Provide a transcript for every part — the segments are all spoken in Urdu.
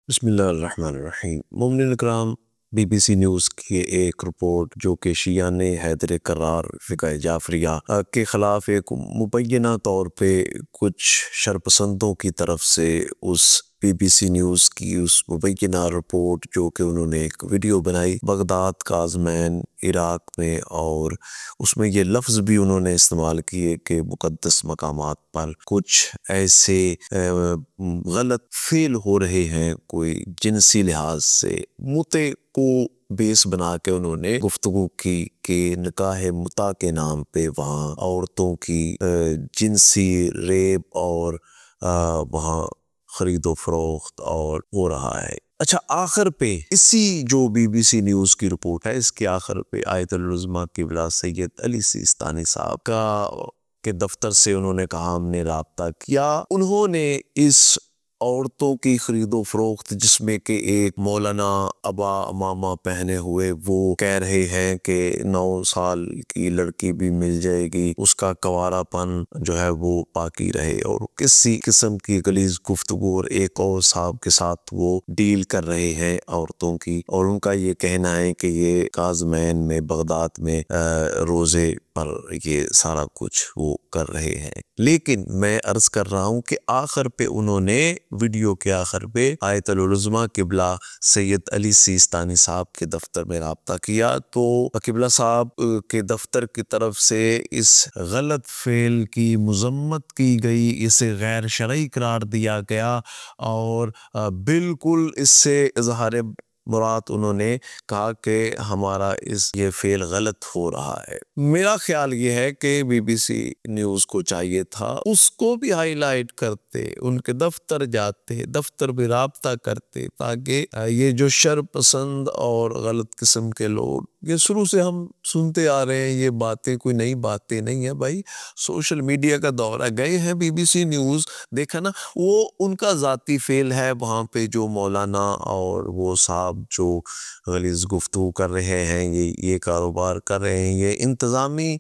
بسم اللہ الرحمن الرحیم۔ مومنین اکرام، بی بی سی نیوز کی ایک رپورٹ جو کہ شیعہ نے حیدر کرار فقہ جعفریہ کے خلاف ایک مبینہ طور پہ کچھ شرپسندوں کی طرف سے اس بی بی سی نیوز کی اس مبینہ رپورٹ جو کہ انہوں نے ایک ویڈیو بنائی بغداد کاظمین عراق میں، اور اس میں یہ لفظ بھی انہوں نے استعمال کیے کہ مقدس مقامات پر کچھ ایسے غلط فعل ہو رہے ہیں کوئی جنسی لحاظ سے، متع کو بیس بنا کے انہوں نے گفتگو کی کہ نکاح متع کے نام پہ وہاں عورتوں کی جنسی ریپ اور وہاں خرید و فروخت اور ہو رہا ہے۔ اچھا، آخر پہ اسی جو بی بی سی نیوز کی رپورٹ ہے، اس کے آخر پہ آیت العظمیٰ قبلہ سید علی سیستانی صاحب کے دفتر سے انہوں نے کہا ہم نے رابطہ کیا۔ انہوں نے اس عورتوں کی خرید و فروخت جس میں کہ ایک مولانا ابا امامہ پہنے ہوئے وہ کہہ رہے ہیں کہ 9 سال کی لڑکی بھی مل جائے گی، اس کا کنوارا پن جو ہے وہ باقی رہے، اور کسی قسم کی غلیظ گفتگو، اور ایک اور صاحب کے ساتھ وہ ڈیل کر رہے ہیں عورتوں کی، اور ان کا یہ کہنا ہے کہ یہ کاظمین میں بغداد میں روزے پر یہ سارا کچھ وہ کر رہے ہیں۔ لیکن میں عرض کر رہا ہوں کہ آخر پہ انہوں نے ویڈیو کے آخر پہ آیت العظمیٰ قبلہ سید علی سیستانی صاحب کے دفتر میں رابطہ کیا، تو قبلہ صاحب کے دفتر کی طرف سے اس غلط فعل کی مذمت کی گئی، اسے غیر شرعی قرار دیا گیا، اور بالکل اس سے اظہار مراد انہوں نے کہا کہ ہمارا یہ فعل غلط ہو رہا ہے۔ میرا خیال یہ ہے کہ بی بی سی نیوز کو چاہیے تھا اس کو بھی ہائی لائٹ کرتے، ان کے دفتر جاتے، دفتر بھی رابطہ کرتے، تاکہ یہ جو شر پسند اور غلط قسم کے لوگ، یہ شروع سے ہم سنتے آ رہے ہیں، یہ باتیں کوئی نئی باتیں نہیں ہیں بھائی، سوشل میڈیا کا دور ہے، گئے ہیں بی بی سی نیوز، دیکھا نا، وہ ان کا ذاتی فعل ہے، وہاں پہ جو مولانا اور وہ صاحب جو غلیظ گفتگو کر رہے ہیں، یہ کاروبار کر رہے ہیں، یہ انتظامی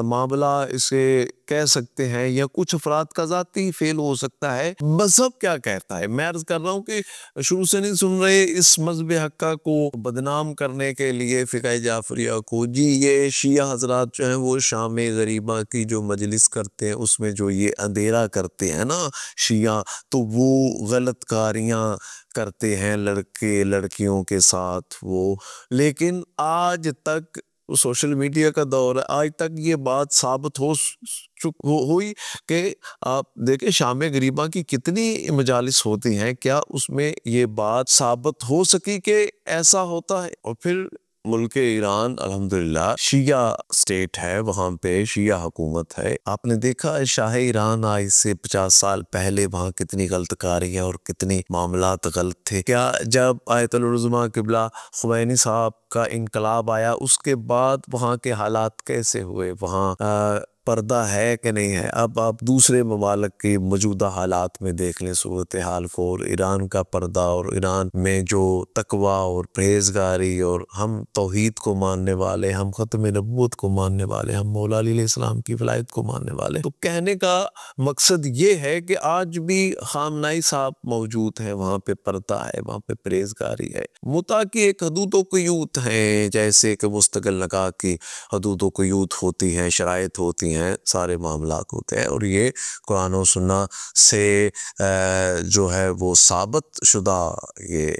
معاملہ اسے کہہ سکتے ہیں، یا کچھ افراد کا ذاتی فعل ہو سکتا ہے۔ مذہب کیا کہتا ہے؟ میں عرض کر رہا ہوں کہ شروع سے نہیں سن رہے اس مذہب حقہ کو بدنام کرنے کے لیے فقہ جعفریہ کو، جی یہ شیعہ حضرات جو ہیں وہ شام غریبہ کی جو مجلس کرتے ہیں اس میں جو یہ اندھیرا کرتے ہیں نا شیعہ، تو وہ غلط کاریاں کرتے ہیں لڑکے لڑکیوں کے ساتھ وہ، لیکن آج تک سوشل میڈیا کا دور ہے، آج تک یہ بات ثابت ہوئی کہ آپ دیکھیں شام غریبہ کی کتنی مجالس ہوتی ہیں، کیا اس میں یہ بات ثابت ہو سکی کہ ایسا ہوتا ہے؟ اور پھر ملک ایران الحمدللہ شیعہ سٹیٹ ہے، وہاں پہ شیعہ حکومت ہے، آپ نے دیکھا شاہ ایران آج سے 50 سال پہلے وہاں کتنی غلط کاریاں اور کتنی معاملات غلط تھے۔ کیا جب آیت العظمیٰ قبلہ خمینی صاحب کا انقلاب آیا اس کے بعد وہاں کے حالات کیسے ہوئے؟ وہاں پردہ ہے کہ نہیں ہے؟ اب آپ دوسرے ممالک کے موجودہ حالات میں دیکھ لیں صورتحال کو، اور ایران کا پردہ، اور ایران میں جو تقوی اور پرہیزگاری، اور ہم توحید کو ماننے والے، ہم ختم نبوت کو ماننے والے، ہم مولا علیہ السلام کی ولایت کو ماننے والے، تو کہنے کا مقصد یہ ہے کہ آج بھی خامنائی صاحب موجود ہیں، وہاں پہ پردہ ہے، وہاں پہ پرہیزگاری ہے، متع کی ایک حدود و قیود ہیں، جیسے کہ مستقل نکاح کی حدود و قیود ہوتی ہیں، شرائط ہوتی ہیں، سارے معاملات ہوتے ہیں، اور یہ قرآن و سنہ سے جو ہے وہ ثابت شدہ یہ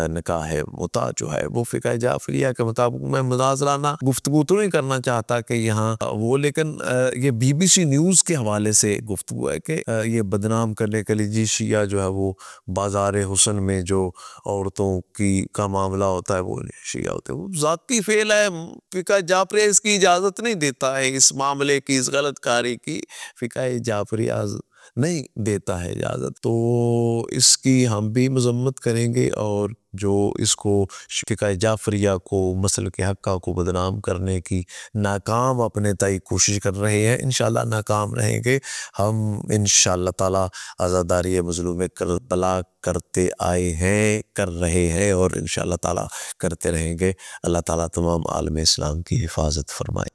نکاح متع جو ہے وہ فقہ جعفریہ کے مطابق، میں مناظرانہ گفتگو تو نہیں کرنا چاہتا کہ یہاں وہ، لیکن یہ بی بی سی نیوز کے حوالے سے گفتگو ہے کہ یہ بدنام کرنے کے لیے جی شیعہ جو ہے وہ بازار حسن میں جو عورتوں کا معاملہ ہوتا ہے وہ شیعہ ہوتے ہیں، وہ ذاتی فعل ہے، فقہ جعفریہ اس کی اجازت نہیں دیتا ہے، اس معاملے کی، اس غلط کاری کی فقہ جعفریہ نہیں دیتا ہے اجازت، تو اس کی ہم بھی مذمت کریں گے، اور جو اس کو فقہ جعفریہ کو، مسلک حقہ کو بدنام کرنے کی ناکام اپنے تئیں کوشش کر رہے ہیں، انشاءاللہ ناکام رہیں گے، ہم انشاءاللہ تعالی عزاداری مظلوم کربلا کرتے آئے ہیں، کر رہے ہیں، اور انشاءاللہ تعالی کرتے رہیں گے۔ اللہ تعالی تمام عالم اسلام کی حفاظت فرمائے۔